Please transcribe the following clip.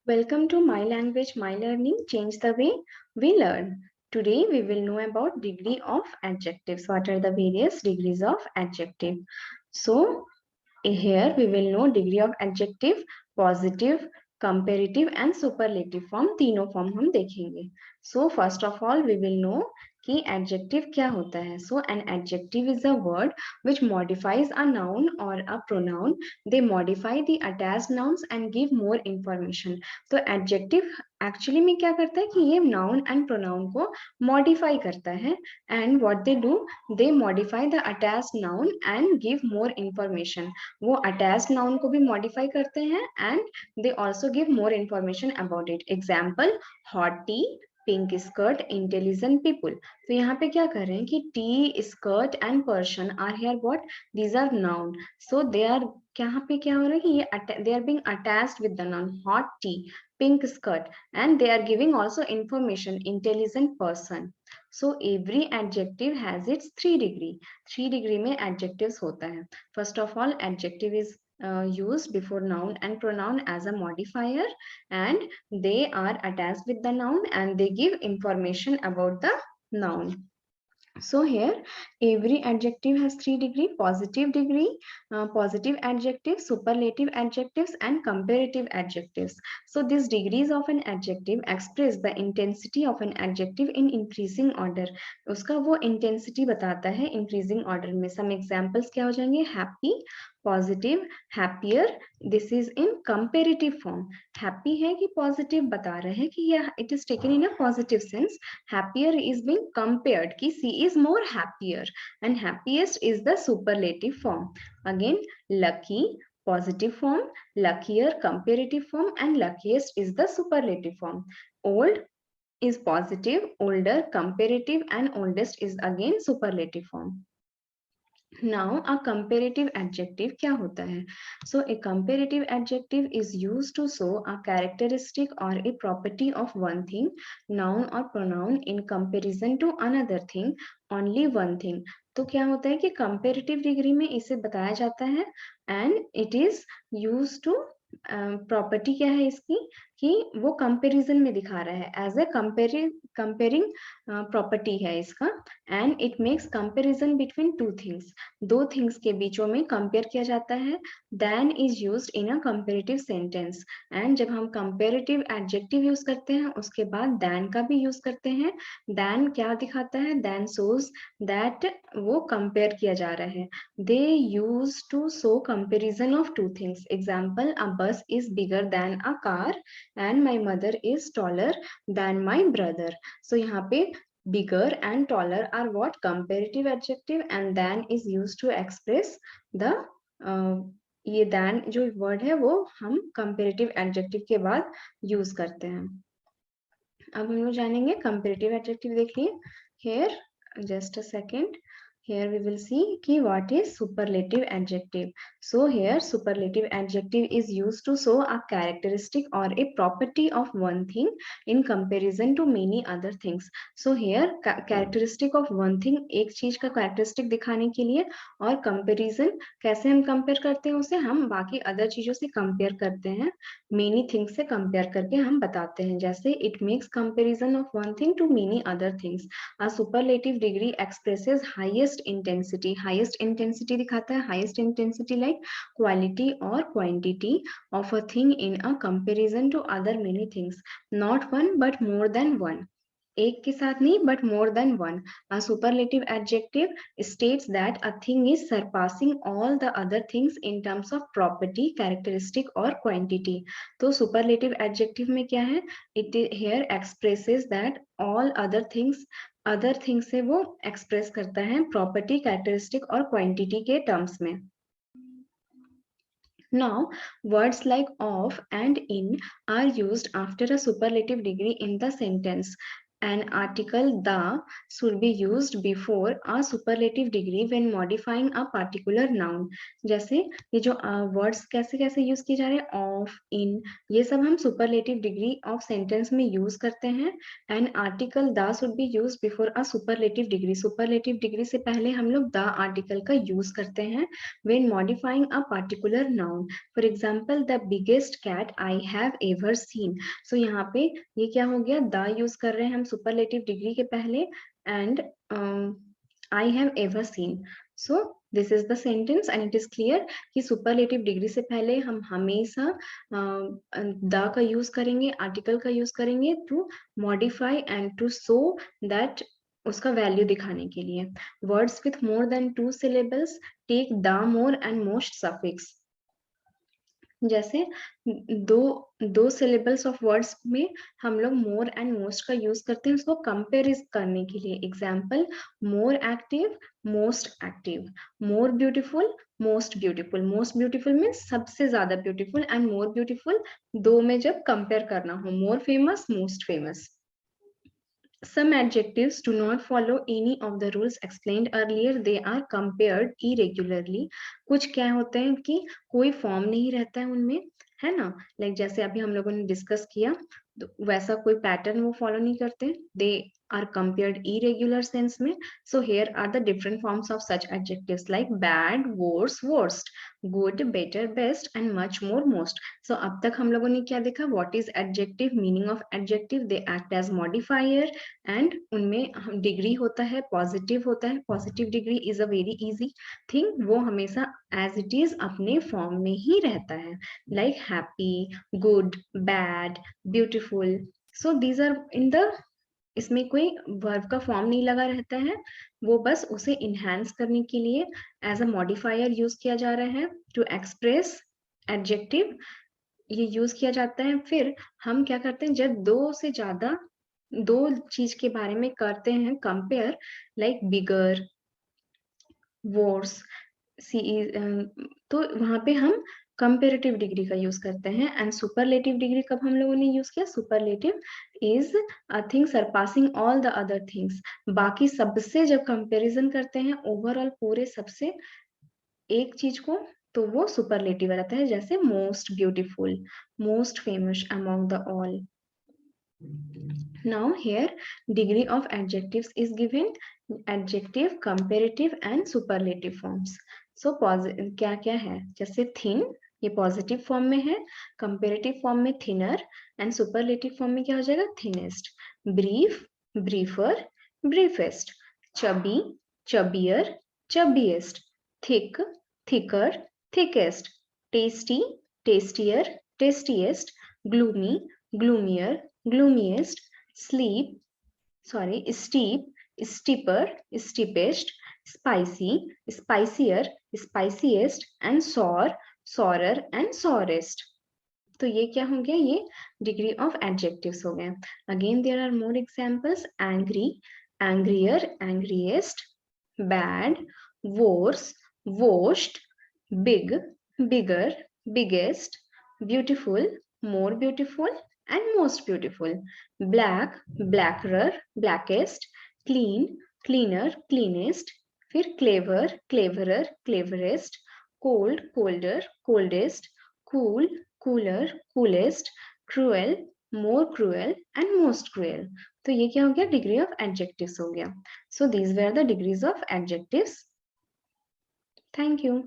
Welcome to My Language, My Learning, Change the Way We Learn. Today we will know about degree of adjectives. What are the various degrees of adjective? So here we will know degree of adjective, positive, comparative and superlative form. तीनों form हम देखेंगे. So first of all we will know कि adjective क्या होता है. So an adjective is a word which modifies a noun or a pronoun. They modify the attached nouns and give more information. तो adjective actually में क्या करता है कि ये नाउन एंड प्रोनाउन को मॉडिफाई करता है and what they do they modify the attached noun and give more information. वो अटैच्ड नाउन को भी मॉडिफाई करते हैं and they also give more information about it. Example hot tea, pink skirt, intelligent people. तो यहाँ पे क्या कर रहे हैं कि tea, skirt and person are here what, these are noun. So they are, यहाँ पे क्या हो रहा है कि ये they are being attached with the noun hot tea, pink skirt, and they are giving also information intelligent person. So every adjective has its 3 degree. 3 degree में adjectives होता है. First of all, adjective is used before noun and pronoun as a modifier, and they are attached with the noun and they give information about the noun. So here every adjective has 3 degree: positive adjective, superlative adjectives and comparative adjectives. So these degrees of an adjective express the intensity of an adjective in increasing order. उसका वो intensity बताता है increasing order में. Some examples क्या हो जाएंगे? happy, positive, happier. This is in comparative form. happy है कि positive बता रहे हैं कि यह it is taken in a positive sense. Happier is being compared ki she is more happier, and happiest is the superlative form. Again, lucky, positive form, luckier comparative form, and luckiest is the superlative form. Old is positive, older comparative, and oldest is again superlative form. Now a comparative adjective क्या होता है? So a comparative adjective is used to show a characteristic or a property of one thing, noun or pronoun, in comparison to another thing, only one thing. तो क्या होता है कि comparative degree में इसे बताया जाता है and it is used to property क्या है इसकी कि वो कंपैरिजन में दिखा रहा है एज ए कंपेयरिंग प्रॉपर्टी है इसका. And it makes comparison between two things. दो थिंग्स के बीचों में कंपेयर किया जाता है. Than is used in a comparative sentence. And जब हम कंपैरेटिव एडजेक्टिव यूज करते हैं उसके बाद देन का भी यूज करते हैं. देन क्या दिखाता है? देन शोज दैट वो कंपेयर किया जा रहा है. They use to show comparison of two things. Example, a bus is bigger than a car and my mother is taller than my brother. So यहाँ पे bigger and taller are what comparative adjective, and than is used to express the ये than जो word है वो हम comparative adjective के बाद use करते हैं. अब हम लोग जानेंगे comparative adjective. देखिए here, just a second. Here we will see कि what is superlative adjective. So here superlative adjective is used to show a characteristic or a property of one thing in comparison to many other things. So here characteristic of one thing, एक चीज का characteristic दिखाने के लिए, और comparison कैसे हम compare करते हैं उसे, हम बाकी other चीजों से compare करते हैं, many things से compare करके हम बताते हैं. जैसे it makes comparison of one thing to many other things. A superlative degree expresses highest intensity. Highest intensity दिखाता है, highest intensity like quality or quantity of a thing in a comparison to other many things. Not one but more than one. एक के साथ नहीं but more than one. A superlative adjective states that a thing is surpassing all the other things in terms of property, characteristic or quantity. तो superlative adjective में क्या है? It here expresses that all other things से वो express करता है property, characteristic और quantity के terms में. Now, words like of and in are used after a superlative degree in the sentence. An article the should be used before a superlative degree when modifying a particular noun. जैसे ये जो words कैसे कैसे use किए जा रहे हैं, of, इन, ये सब हम सुपरलेटिव डिग्री ऑफ सेंटेंस में यूज करते हैं. An article the should be use before a superlative degree. Superlative degree से पहले हम लोग द आर्टिकल का यूज करते हैं when modifying a particular noun. For example, the biggest cat I have ever seen. So यहाँ पे ये क्या हो गया, द यूज कर रहे हैं हम सुपरलेटिव डिग्री के पहले, and I have ever seen. So this is the sentence and it is clear कि सुपरलेटिव डिग्री से पहले हम हमेशा द का यूज करेंगे, आर्टिकल का यूज करेंगे to modify and to show that, उसका वैल्यू दिखाने के लिए. Words with more than 2 syllables take the, more and most suffix. जैसे दो सिलेबल्स ऑफ वर्ड्स में हम लोग मोर एंड मोस्ट का यूज करते हैं उसको कंपेयर करने के लिए. Example, more active, most active. More beautiful, most beautiful. Most beautiful means सबसे ज्यादा ब्यूटीफुल, एंड मोर ब्यूटीफुल दो में जब कंपेयर करना हो. More famous, most famous. Some adjectives do not follow any of the rules explained earlier. They are compared irregularly. कुछ क्या होते हैं कि कोई फॉर्म नहीं रहता है उनमें, है ना. लाइक जैसे अभी हम लोगों ने डिस्कस किया, तो वैसा कोई पैटर्न वो फॉलो नहीं करते. दे are compared irregular sense में. So here are the different forms of such adjectives like bad, worse, worst, good, better, best and much more, most. So अब तक हम लोगों ने क्या देखा, what is adjective, meaning of adjective, they act as modifier and उनमें degree होता है, पॉजिटिव होता है. Positive degree is a very easy thing, वो हमेशा एज इट इज अपने फॉर्म में ही रहता है, like happy, good, bad, beautiful. So these are in the, इसमें कोई वर्ब का फॉर्म नहीं लगा रहता है, वो बस उसे इनहेंस करने के लिए एज अ मॉडिफायर यूज किया जा रहा है. टू एक्सप्रेस एडजेक्टिव ये यूज किया जाता है. फिर हम क्या करते हैं, जब दो से ज्यादा दो चीज के बारे में करते हैं कंपेयर, लाइक बिगर, वर्स, तो वहां पे हम कंपेरेटिव डिग्री का यूज करते हैं. एंड सुपरलेटिव डिग्री कब हम लोगों ने यूज किया, superlative is a thing surpassing all the other things. बाकी सबसे जब कंपैरिजन करते हैं ओवरऑल पूरे सबसे एक चीज को, तो वो सुपरलेटिव रहता है. जैसे most beautiful, most famous among the all. Now here degree of adjectives is given, adjective, comparative and superlative forms. So क्या क्या है, जैसे thin ये पॉजिटिव फॉर्म में है, कंपेरेटिव फॉर्म में थिनर, एंड सुपरलेटिव फॉर्म में क्या हो जाएगा, thinnest. Brief, briefer, briefest. Chubby, chubbier, chubbiest. Thick, thicker, thickest. Tasty, tastier, tastiest. Gloomy, gloomier, gloomiest. Sleep, steep, steeper, steepest. Spicy, spicier, spiciest and sour, sourer and sourest. तो ये क्या हो गया, ये डिग्री ऑफ एडजेक्टिव्स हो गए. Again there are more examples, angry, angrier, angriest. Bad, worse, worst. Big, bigger, biggest. Beautiful, more beautiful and most beautiful. Black, blackerer, blackest. Clean, cleaner, cleanest. फिर clever, cleverer, cleverest. Cold, colder, coldest. Cool, cooler, coolest. Cruel, more cruel and most cruel. तो ये क्या हो गया, degree of adjectives हो गया. So these were the degrees of adjectives. Thank you.